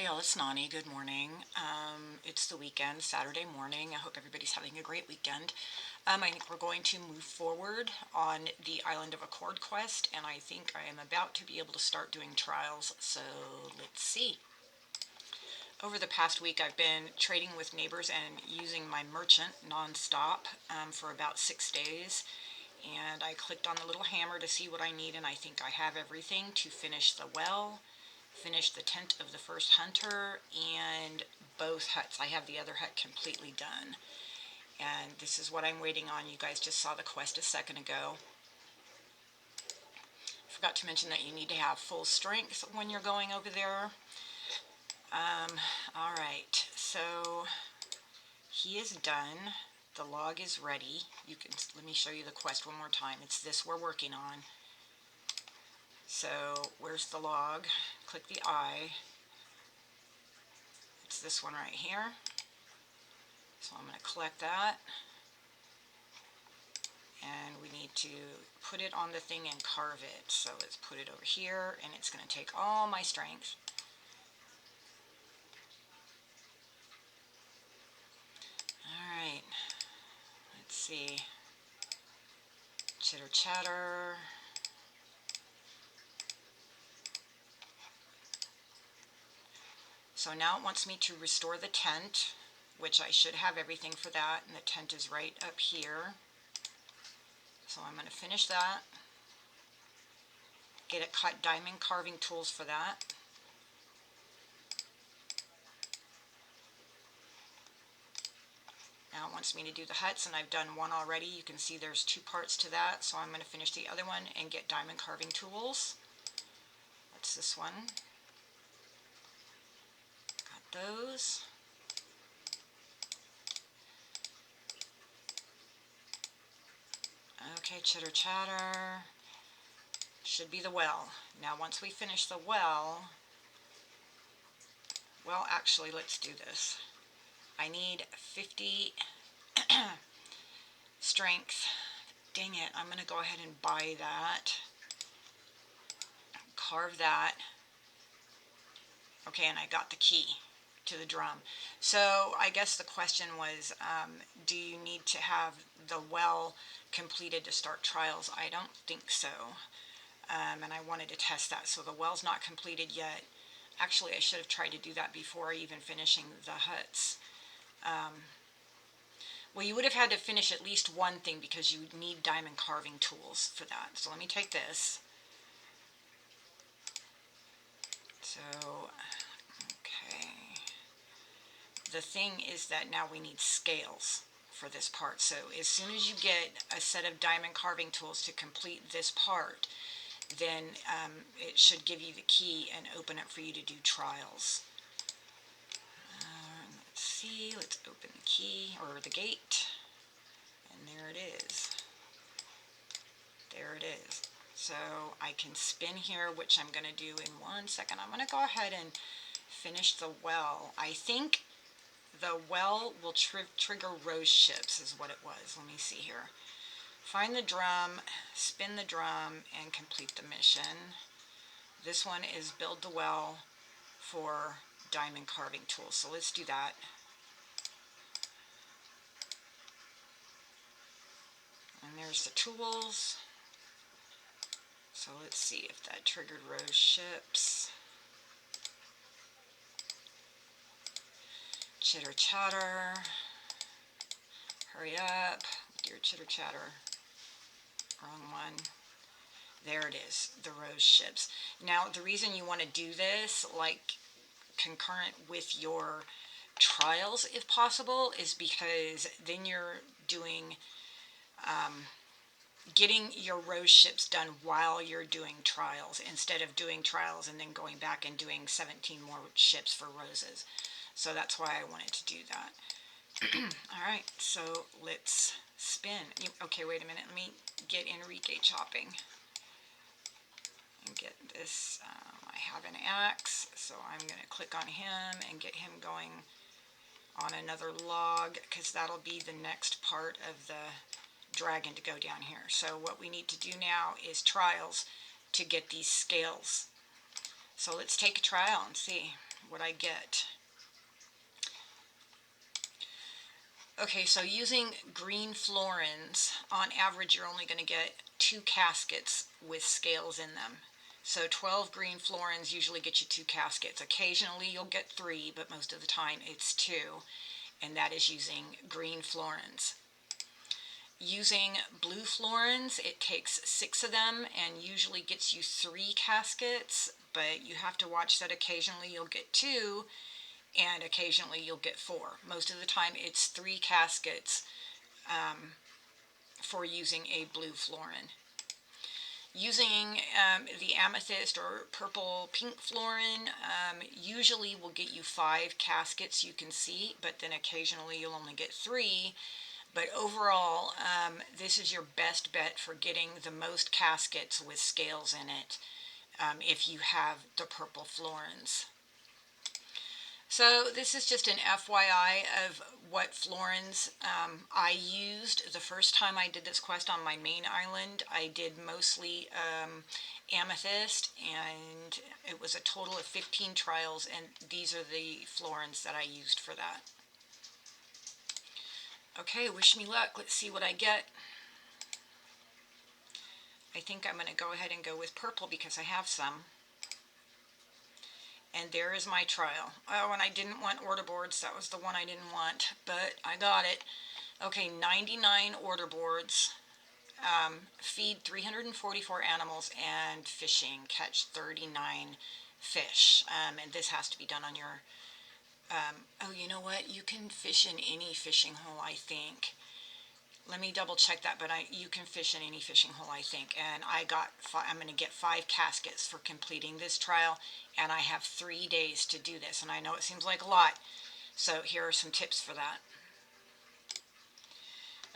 Hey y'all, it's Nani. Good morning. It's the weekend, Saturday morning. I hope everybody's having a great weekend. I think we're going to move forward on the Island of Accord quest, and I think I am about to be able to start doing trials, so let's see. Over the past week, I've been trading with neighbors and using my merchant nonstop for about 6 days, and I clicked on the little hammer to see what I need, and I think I have everything to finish the well, finish the tent of the first hunter, and both huts. I have the other hut completely done. And this is what I'm waiting on. You guys just saw the quest a second ago. Forgot to mention that you need to have full strength when you're going over there. Alright, so he is done. The log is ready. Let me show you the quest one more time. It's this we're working on. So where's the log? Click the eye. It's this one right here. So I'm going to collect that. And we need to put it on the thing and carve it. So let's put it over here, and it's going to take all my strength. Alright, let's see. Chitter chatter. So now it wants me to restore the tent, which I should have everything for that, and the tent is right up here. So I'm going to finish that. Get it cut diamond carving tools for that. Now it wants me to do the huts, and I've done one already. You can see there's 2 parts to that, so I'm going to finish the other one and get diamond carving tools. That's this one. Got those. Okay, chitter chatter. Should be the well. Now once we finish the well, actually let's do this. I need 50 strength. Dang it, I'm going to go ahead and buy that. Carve that. Okay, and I got the key to the drum. So I guess the question was, do you need to have the well completed to start trials? I don't think so. And I wanted to test that. So the well's not completed yet. Actually, I should have tried to do that before even finishing the huts. Well, you would have had to finish at least one thing because you need diamond carving tools for that. So let me take this. So, okay. The thing is that now we need scales for this part. So as soon as you get a set of diamond carving tools to complete this part, then it should give you the key and open it for you to do trials. Let's see, let's open the key, or the gate, and there it is. There it is. So I can spin here, which I'm going to do in 1 second. I'm going to go ahead and finish the well. I think the well will trigger rose ships is what it was. Let me see here. Find the drum, spin the drum, and complete the mission. This one is build the well for diamond carving tools. So let's do that. And there's the tools. So let's see if that triggered rose ships. Chitter chatter. Hurry up, dear chitter chatter. Wrong one. There it is, the rose ships. Now, the reason you want to do this, like concurrent with your trials, if possible, is because then you're doing, getting your rose ships done while you're doing trials, instead of doing trials and then going back and doing 17 more ships for roses. So that's why I wanted to do that. Alright, so let's spin. Okay, wait a minute. Let me get Enrique chopping. And get this. I have an axe, so I'm going to click on him and get him going on another log, because that'll be the next part of the dragon to go down here. So what we need to do now is trials to get these scales. So let's take a trial and see. what I get. Okay, so using green florins, on average you're only going to get 2 caskets with scales in them. So 12 green florins usually get you 2 caskets. Occasionally you'll get 3, but most of the time it's 2, and that is using green florins. Using blue florins, it takes 6 of them and usually gets you 3 caskets, but you have to watch that occasionally you'll get 2 and occasionally you'll get 4. Most of the time it's 3 caskets for using a blue florin. Using the amethyst or purple pink florin usually will get you 5 caskets, you can see, but then occasionally you'll only get 3. But overall, this is your best bet for getting the most caskets with scales in it if you have the purple florins. So this is just an FYI of what florins I used the first time I did this quest on my main island. I did mostly amethyst, and it was a total of 15 trials, and these are the florins that I used for that. Okay, wish me luck. Let's see what I get. I think I'm going to go ahead and go with purple because I have some. And there is my trial. Oh, and I didn't want order boards. That was the one I didn't want, but I got it. Okay, 99 order boards. Feed 344 animals and fishing. Catch 39 fish. And this has to be done on your... oh, you know what? You can fish in any fishing hole, I think. Let me double check that, but you can fish in any fishing hole, I think. And I'm going to get 5 caskets for completing this trial, and I have 3 days to do this. And I know it seems like a lot, so here are some tips for that.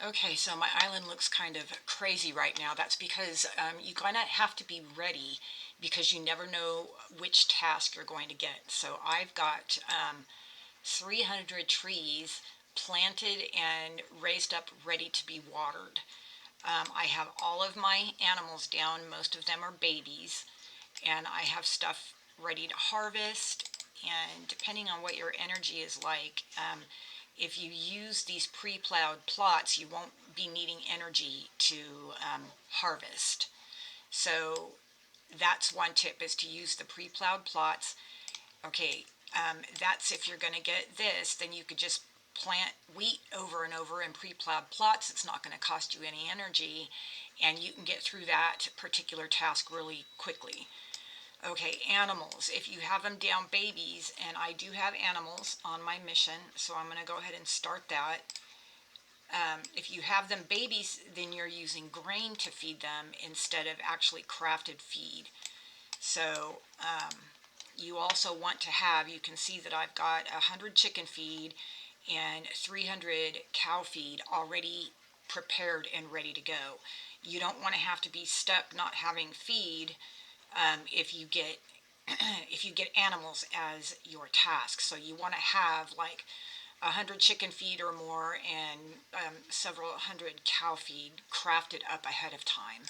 Okay, so my island looks kind of crazy right now. That's because you're going to have to be ready because you never know which task you're going to get. So I've got 300 trees planted and raised up ready to be watered. I have all of my animals down. Most of them are babies, and I have stuff ready to harvest. And depending on what your energy is like, if you use these pre-plowed plots, you won't be needing energy to harvest. So that's one tip, is to use the pre-plowed plots. Okay, that's if you're going to get this, then you could just plant wheat over and over in pre-plowed plots. It's not going to cost you any energy, and you can get through that particular task really quickly. Okay, animals. If you have them down babies, and I do have animals on my mission, so I'm going to go ahead and start that. If you have them babies, then you're using grain to feed them instead of actually crafted feed. So you also want to have, you can see that I've got 100 chicken feed and 300 cow feed already prepared and ready to go. You don't want to have to be stuck not having feed if you get if you get animals as your task. So you want to have like 100 chicken feed or more and several hundred cow feed crafted up ahead of time.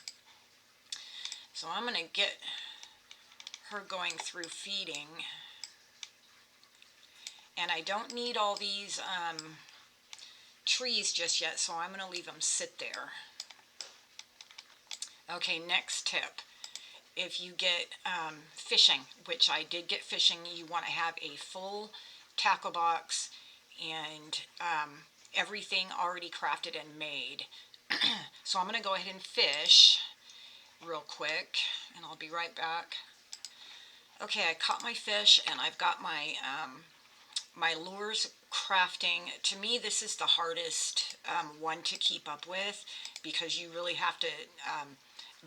So I'm going to get her going through feeding, and I don't need all these trees just yet, so I'm going to leave them sit there. Okay, next tip. If you get fishing, which I did get fishing, you want to have a full tackle box and everything already crafted and made. So I'm going to go ahead and fish real quick, and I'll be right back. Okay, I caught my fish, and I've got my my lures crafting. To me, this is the hardest one to keep up with because you really have to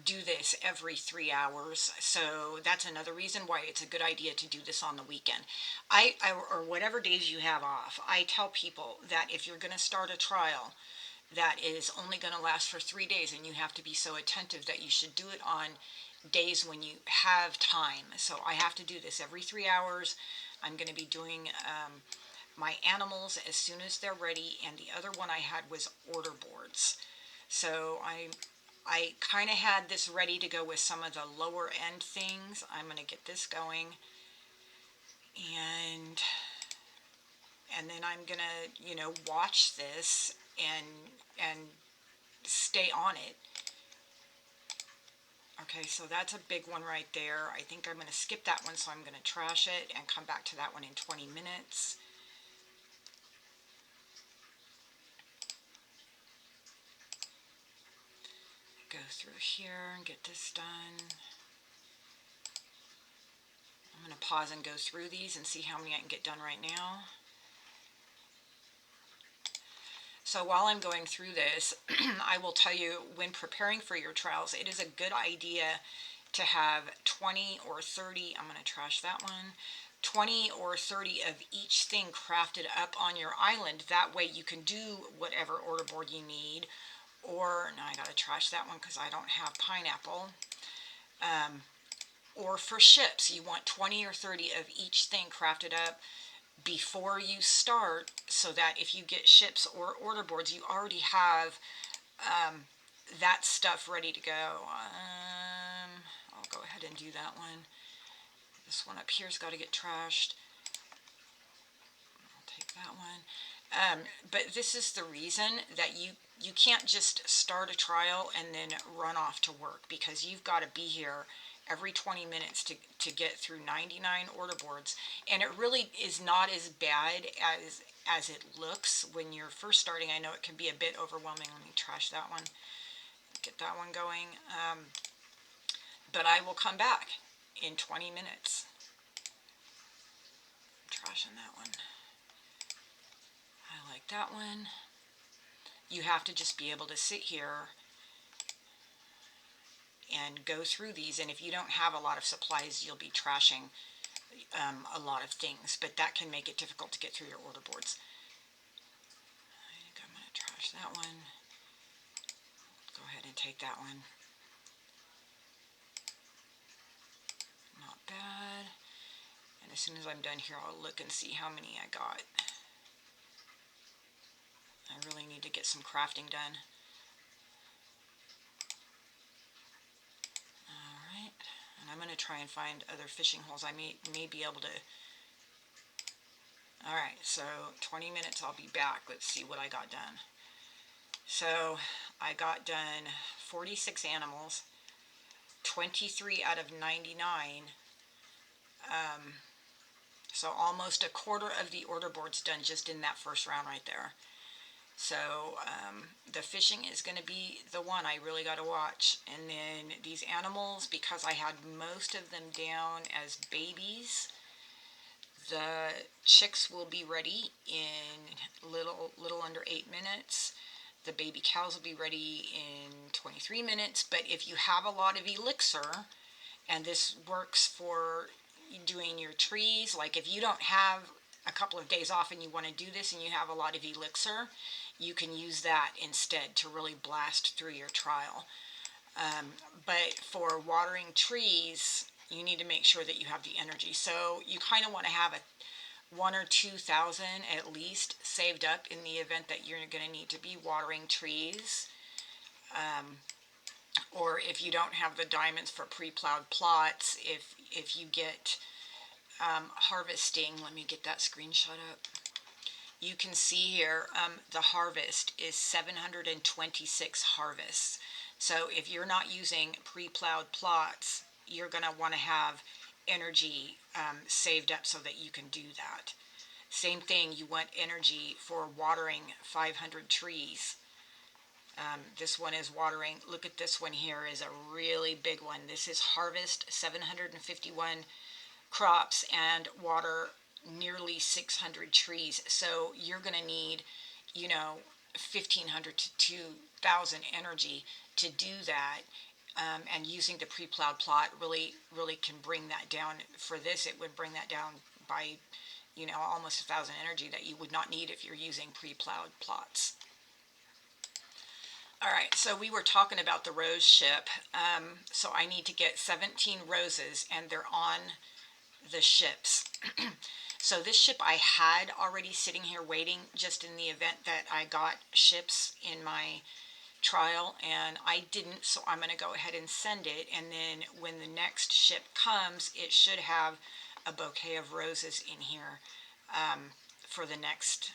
do this every 3 hours. So that's another reason why it's a good idea to do this on the weekend. Or whatever days you have off. I tell people that if you're going to start a trial that is only going to last for 3 days, and you have to be so attentive, that you should do it on days when you have time. So I have to do this every 3 hours. I'm going to be doing my animals as soon as they're ready, and the other one I had was order boards. So I kind of had this ready to go with some of the lower end things. I'm going to get this going. And then I'm gonna, watch this and stay on it. Okay, so that's a big one right there. I think I'm going to skip that one, so I'm going to trash it and come back to that one in 20 minutes. Go through here and get this done. I'm going to pause and go through these and see how many I can get done right now. So while I'm going through this, I will tell you, when preparing for your trials, it is a good idea to have 20 or 30, I'm going to trash that one, 20 or 30 of each thing crafted up on your island. That way you can do whatever order board you need. Or, now I got to trash that one because I don't have pineapple. Or for ships, you want 20 or 30 of each thing crafted up before you start, so that if you get ships or order boards, you already have that stuff ready to go. I'll go ahead and do that one. This one up here's got to get trashed. I'll take that one. But this is the reason that you can't just start a trial and then run off to work, because you've got to be here every 20 minutes to get through 99 order boards. And it really is not as bad as it looks when you're first starting. I know it can be a bit overwhelming. Let me trash that one, get that one going. But I will come back in 20 minutes. I'm trashing that one. I like that one. You have to just be able to sit here and go through these, and if you don't have a lot of supplies, you'll be trashing a lot of things, but that can make it difficult to get through your order boards. I think I'm going to trash that one. Go ahead and take that one. Not bad. And as soon as I'm done here, I'll look and see how many I got. I really need to get some crafting done. Alright, and I'm going to try and find other fishing holes. I may be able to. Alright, so 20 minutes, I'll be back. Let's see what I got done. So I got done 46 animals, 23 out of 99. So almost a quarter of the order board's done just in that first round right there. So the fishing is going to be the one I really got to watch. And then these animals, because I had most of them down as babies, the chicks will be ready in little under 8 minutes. The baby cows will be ready in 23 minutes. But if you have a lot of elixir, and this works for doing your trees, like if you don't have a couple of days off and you want to do this and you have a lot of elixir, you can use that instead to really blast through your trial. But for watering trees, you need to make sure that you have the energy. So you kind of want to have 1 or 2,000 at least saved up in the event that you're going to need to be watering trees. Or if you don't have the diamonds for pre-plowed plots, if you get harvesting, let me get that screenshot up. You can see here the harvest is 726 harvests. So if you're not using pre-plowed plots, you're going to want to have energy saved up so that you can do that. Same thing, you want energy for watering 500 trees. This one is watering, look at this one here, is a really big one. This is harvest 751 crops and water nearly 600 trees. So you're going to need, 1,500 to 2,000 energy to do that. And using the pre-plowed plot really can bring that down. For this, it would bring that down by, almost 1,000 energy that you would not need if you're using pre-plowed plots. All right, so we were talking about the rose ship. So I need to get 17 roses, and they're on the ships. So this ship I had already sitting here waiting just in the event that I got ships in my trial, and I didn't, so I'm going to go ahead and send it, and then when the next ship comes, it should have a bouquet of roses in here for the next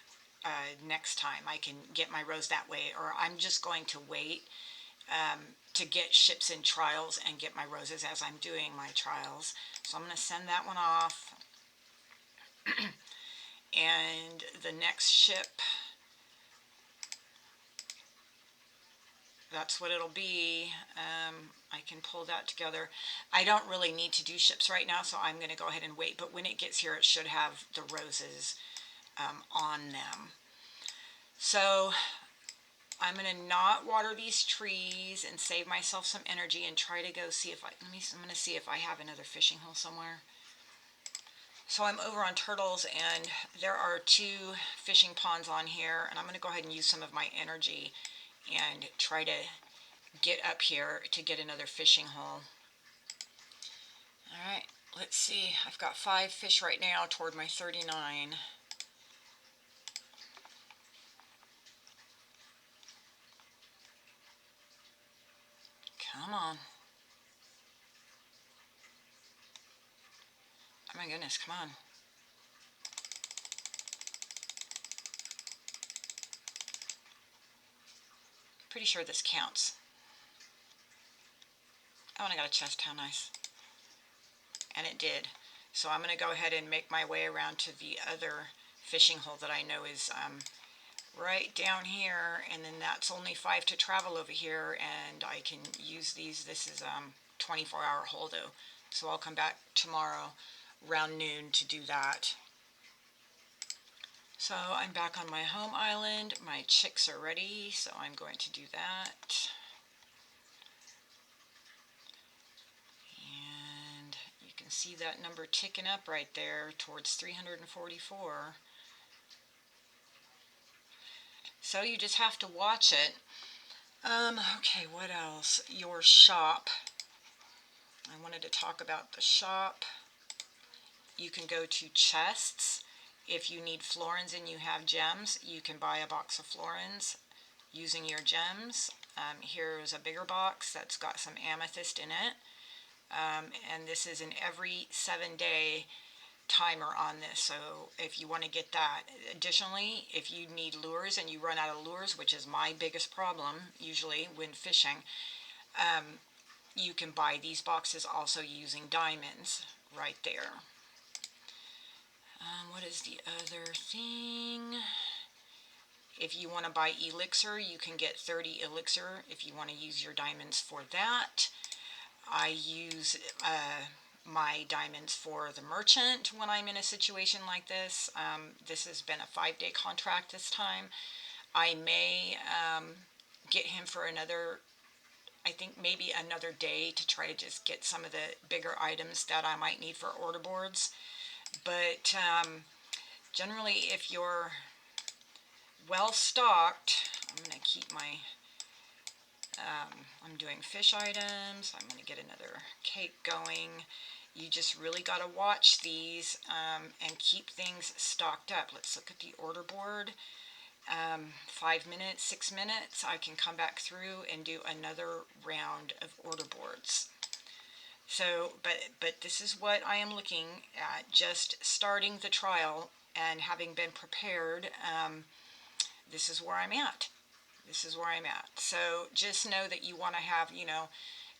time. I can get my rose that way, or I'm just going to wait to get ships in trials and get my roses as I'm doing my trials. So I'm going to send that one off. And the next ship, that's what it'll be. I can pull that together. I don't really need to do ships right now, so I'm going to go ahead and wait. But when it gets here, it should have the roses on them. So I'm going to not water these trees and save myself some energy and try to go see if I'm going to see if I have another fishing hole somewhere. So I'm over on turtles, and there are 2 fishing ponds on here, and I'm going to go ahead and use some of my energy and try to get up here to get another fishing hole. Alright, let's see. I've got 5 fish right now toward my 39. Come on. Oh my goodness, come on. Pretty sure this counts. Oh, and I got a chest. How nice. And it did. So I'm going to go ahead and make my way around to the other fishing hole that I know is right down here, and then that's only 5 to travel over here, and I can use these. This is 24-hour hole though, so I'll come back tomorrow around noon to do that. So I'm back on my home island. My chicks are ready, so I'm going to do that. And you can see that number ticking up right there towards 344. So you just have to watch it. Okay, what else? Your shop. I wanted to talk about the shop. You can go to chests. If you need florins and you have gems, you can buy a box of florins using your gems. Here's a bigger box that's got some amethyst in it. And this is an every 7-day timer on this, so if you want to get that. Additionally, if you need lures and you run out of lures, which is my biggest problem usually when fishing, you can buy these boxes also using diamonds right there. What is the other thing? If you want to buy elixir, you can get 30 elixir if you want to use your diamonds for that. I use my diamonds for the merchant when I'm in a situation like this. This has been a 5-day contract this time. I may get him for another, I think maybe another day, to try to just get some of the bigger items that I might need for order boards. But generally, if you're well stocked, I'm going to keep my I'm doing fish items. I'm going to get another cake going. You just really got to watch these and keep things stocked up. Let's look at the order board. 5 minutes, 6 minutes, I can come back through and do another round of order boards. So, but this is what I am looking at, just starting the trial and having been prepared. This is where I'm at. This is where I'm at. So just know that you want to have,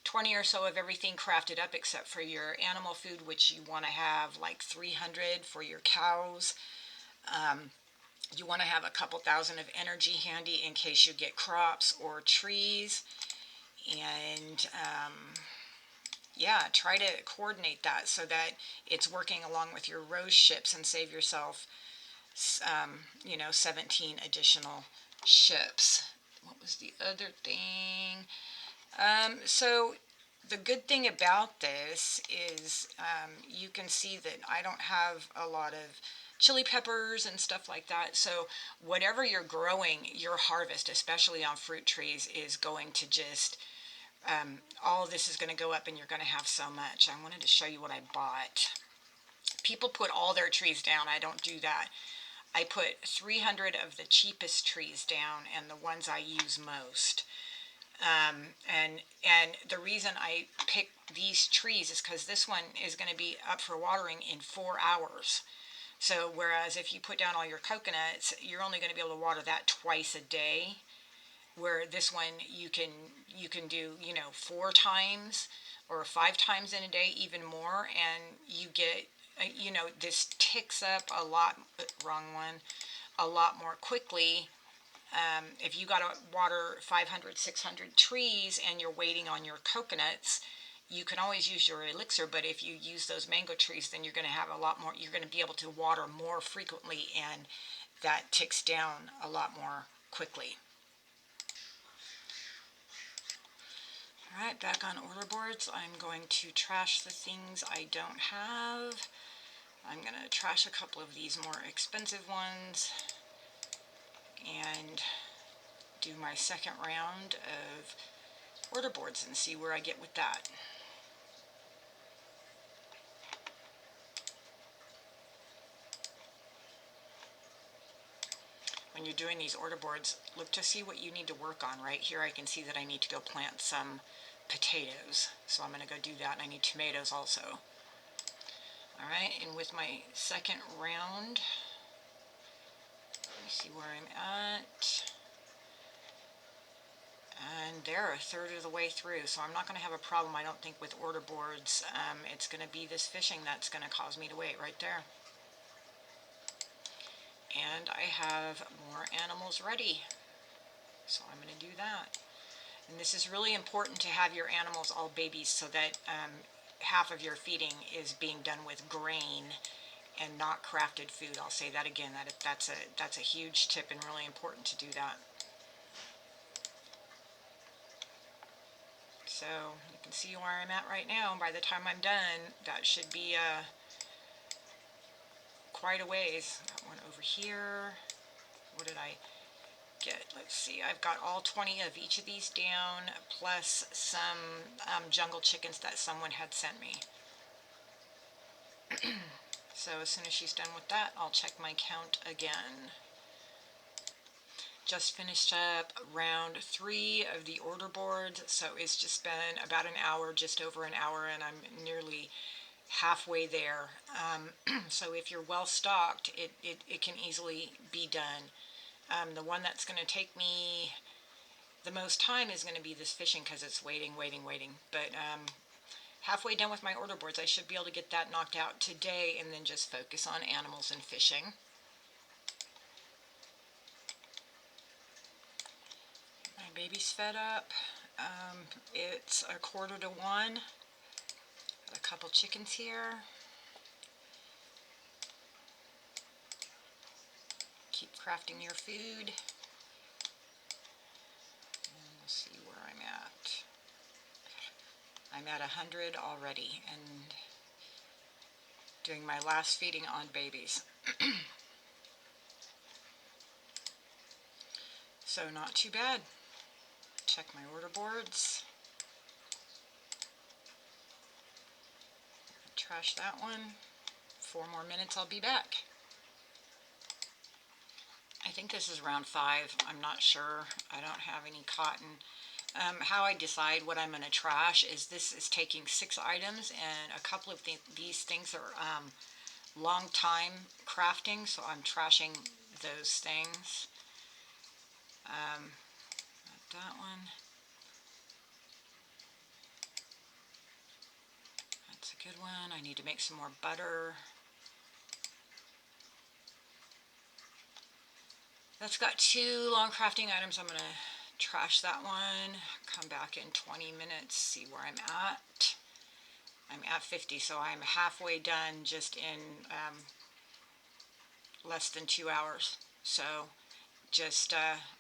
20 or so of everything crafted up except for your animal food, which you want to have like 300 for your cows. You want to have a couple thousand of energy handy in case you get crops or trees. And yeah, try to coordinate that so that it's working along with your rose ships and save yourself 17 additional ships. What was the other thing? So the good thing about this is you can see that I don't have a lot of chili peppers and stuff like that. So whatever you're growing, your harvest, especially on fruit trees, is going to just, all of this is going to go up and you're going to have so much. I wanted to show you what I bought. People put all their trees down. I don't do that. I put 300 of the cheapest trees down and the ones I use most. And the reason I picked these trees is because this one is going to be up for watering in 4 hours. So whereas if you put down all your coconuts, you're only going to be able to water that twice a day. Where this one you can do, 4 times or 5 times in a day, even more, and you get, this ticks up a lot. Wrong one. A lot more quickly. If you got to water 500, 600 trees and you're waiting on your coconuts, you can always use your elixir, but if you use those mango trees, then you're going to have a lot more, you're going to be able to water more frequently, and that ticks down a lot more quickly. All right, back on order boards. I'm going to trash the things I don't have. I'm going to trash a couple of these more expensive ones and do my second round of order boards and see where I get with that. When you're doing these order boards, look to see what you need to work on. Right here I can see that I need to go plant some potatoes, so I'm going to go do that, and I need tomatoes also. Alright, and with my second round, let me see where I'm at. And they're a third of the way through, so I'm not going to have a problem, I don't think, with order boards. It's going to be this fishing that's going to cause me to wait right there. And I have more animals ready, so I'm going to do that. And this is really important to have your animals all babies, so that half of your feeding is being done with grain and not crafted food. I'll say that again. That's a huge tip and really important to do that. So you can see where I'm at right now. By the time I'm done, that should be quite a ways. Got one over here. What did I get? Let's see. I've got all 20 of each of these down, plus some jungle chickens that someone had sent me. So as soon as she's done with that, I'll check my count again. Just finished up round 3 of the order board, so it's just been about an hour, just over an hour, and I'm nearly halfway there. So if you're well stocked, it can easily be done. The one that's going to take me the most time is going to be this fishing, because it's waiting. But halfway done with my order boards, I should be able to get that knocked out today, and then just focus on animals and fishing. My baby's fed up. It's 1:45. Got a couple chickens here. Keep crafting your food. And we'll see where I'm at. I'm at 100 already and doing my last feeding on babies. So not too bad. Check my order boards. Trash that one. 4 more minutes, I'll be back. I think this is round 5. I'm not sure. I don't have any cotton. How I decide what I'm going to trash is this is taking 6 items, and a couple of these things are long time crafting, so I'm trashing those things. Not that one. That's a good one. I need to make some more butter. That's got 2 long crafting items. I'm going to trash that one. Come back in 20 minutes, see where I'm at. I'm at 50, so I'm halfway done just in less than 2 hours. So just,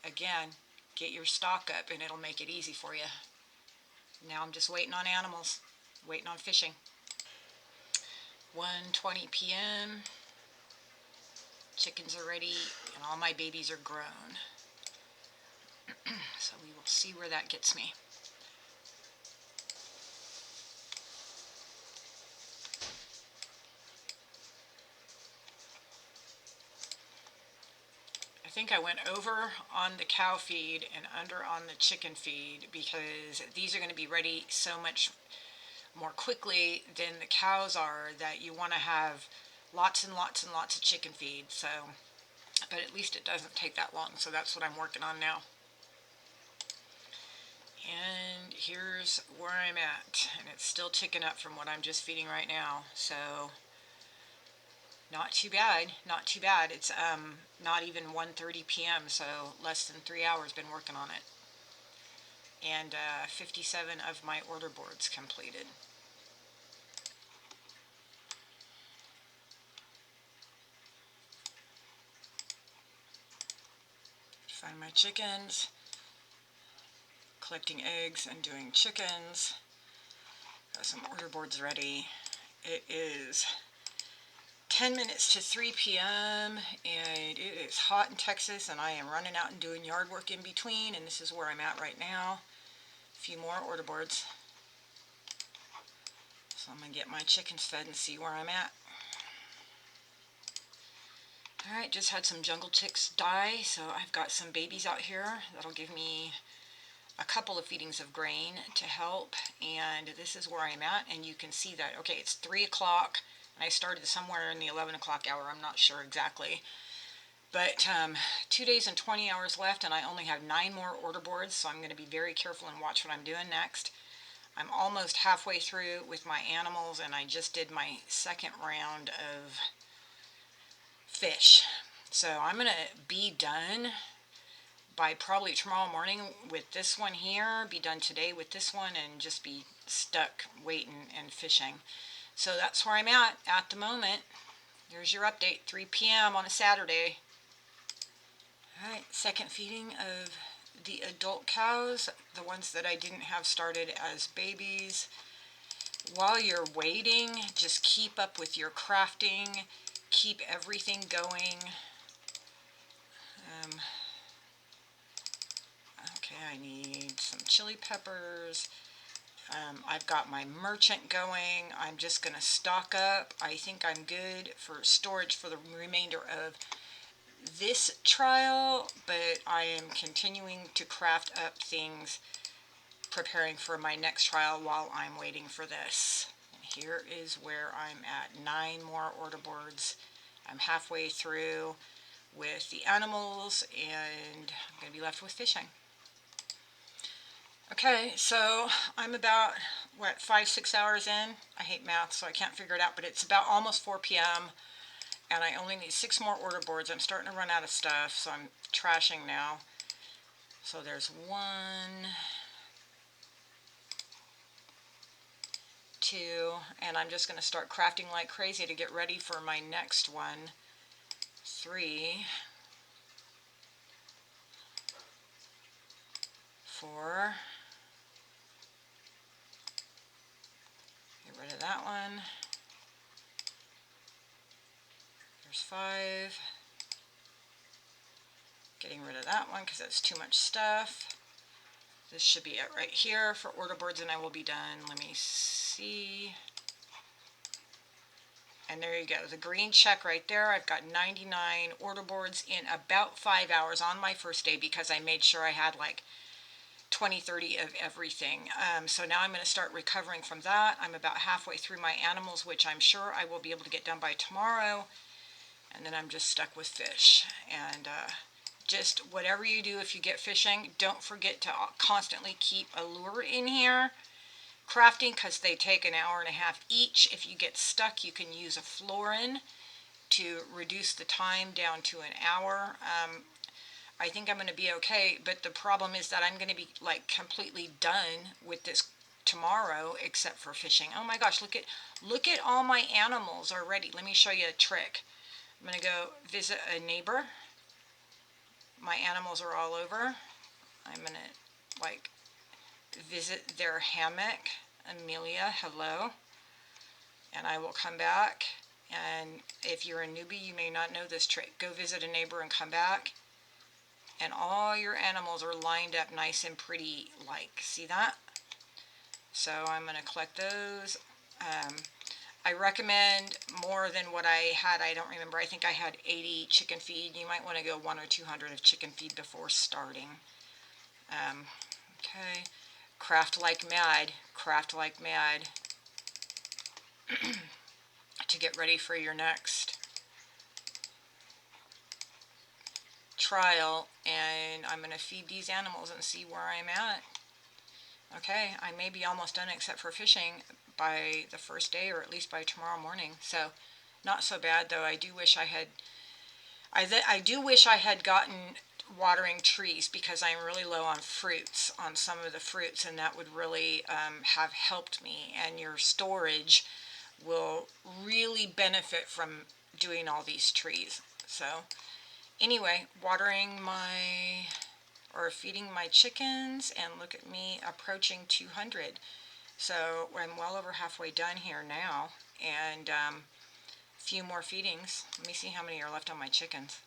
again, get your stock up and it'll make it easy for you. Now I'm just waiting on animals, waiting on fishing. 1:20 p.m. Chickens are ready and all my babies are grown. So we will see where that gets me. I think I went over on the cow feed and under on the chicken feed, because these are going to be ready so much more quickly than the cows are, that you want to have lots and lots and lots of chicken feed. So, but at least it doesn't take that long. So that's what I'm working on now. And here's where I'm at, and it's still ticking up from what I'm just feeding right now. So not too bad, not too bad. It's not even 1:30 p.m., so less than 3 hours been working on it. And 57 of my order boards completed. Find my chickens, collecting eggs and doing chickens. Got some order boards ready. It is 10 minutes to 3 p.m. and it is hot in Texas, and I am running out and doing yard work in between, and this is where I'm at right now. A few more order boards. So I'm going to get my chickens fed and see where I'm at. Alright, just had some jungle chicks die, so I've got some babies out here that'll give me a couple of feedings of grain to help, and this is where I'm at, and you can see that, okay, it's 3 o'clock, and I started somewhere in the 11 o'clock hour, I'm not sure exactly, but 2 days and 20 hours left, and I only have 9 more order boards, so I'm going to be very careful and watch what I'm doing next. I'm almost halfway through with my animals, and I just did my second round of fish. So I'm going to be done by probably tomorrow morning with this one here, be done today with this one, and just be stuck waiting and fishing. So that's where I'm at the moment. There's your update, 3 p.m. on a Saturday. Alright, second feeding of the adult cows, the ones that I didn't have started as babies. While you're waiting, just keep up with your crafting, keep everything going. Okay, I need some chili peppers. I've got my merchant going. I'm just going to stock up. I think I'm good for storage for the remainder of this trial, but I am continuing to craft up things, preparing for my next trial while I'm waiting for this. Here is where I'm at. 9 more order boards. I'm halfway through with the animals, and I'm going to be left with fishing. Okay, so I'm about, 5-6 hours in? I hate math, so I can't figure it out, but it's about almost 4 p.m., and I only need 6 more order boards. I'm starting to run out of stuff, so I'm trashing now. So there's 1, 2, and I'm just going to start crafting like crazy to get ready for my next one. 3, 4, get rid of that one. There's 5. Getting rid of that one because that's too much stuff. This should be it right here for order boards, and I will be done. Let me see. And there you go, the green check right there. I've got 99 order boards in about 5 hours on my first day because I made sure I had like 20-30 of everything. So now I'm going to start recovering from that. I'm about halfway through my animals, which I'm sure I will be able to get done by tomorrow. And then I'm just stuck with fish. And just whatever you do, if you get fishing, don't forget to constantly keep a lure in here. Crafting, because they take an hour and a half each. If you get stuck, you can use a florin to reduce the time down to an hour. I think I'm going to be okay, but the problem is that I'm going to be like completely done with this tomorrow, except for fishing. Oh my gosh, look at all my animals already. Let me show you a trick. I'm going to go visit a neighbor. My animals are all over. I'm going to like visit their hammock. Amelia, hello. And I will come back, and if you're a newbie, you may not know this trick. Go visit a neighbor and come back, and all your animals are lined up nice and pretty, like, see that? So I'm going to collect those. I recommend more than what I had. I don't remember. I think I had 80 chicken feed. You might want to go 100 or 200 of chicken feed before starting. Okay. Craft like mad. Craft like mad. to get ready for your next trial, and I'm going to feed these animals and see where I'm at. Okay, I may be almost done except for fishing by the first day, or at least by tomorrow morning. So not so bad, though. I do wish I had gotten watering trees, because I'm really low on fruits, on some of the fruits, and that would really have helped me. And your storage will really benefit from doing all these trees. So anyway, feeding my chickens, and look at me approaching 200. So I'm well over halfway done here now, and few more feedings. Let me see how many are left on my chickens.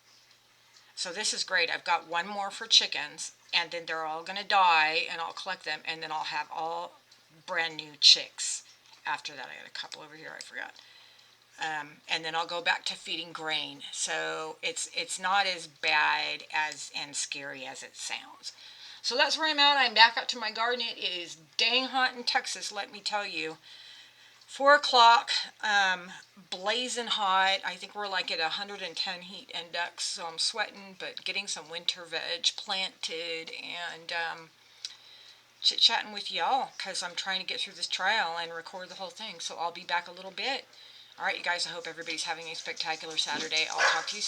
So this is great. I've got one more for chickens, and then they're all going to die, and I'll collect them, and then I'll have all brand new chicks after that. I got a couple over here, I forgot. And then I'll go back to feeding grain. So it's not as bad as and scary as it sounds. So that's where I'm at. I'm back up to my garden. It is dang hot in Texas, let me tell you. 4 o'clock, blazing hot. I think we're like at 110 heat index, so I'm sweating, but getting some winter veg planted, and chit-chatting with y'all, because I'm trying to get through this trial and record the whole thing. So I'll be back a little bit. All right, you guys, I hope everybody's having a spectacular Saturday. I'll talk to you soon.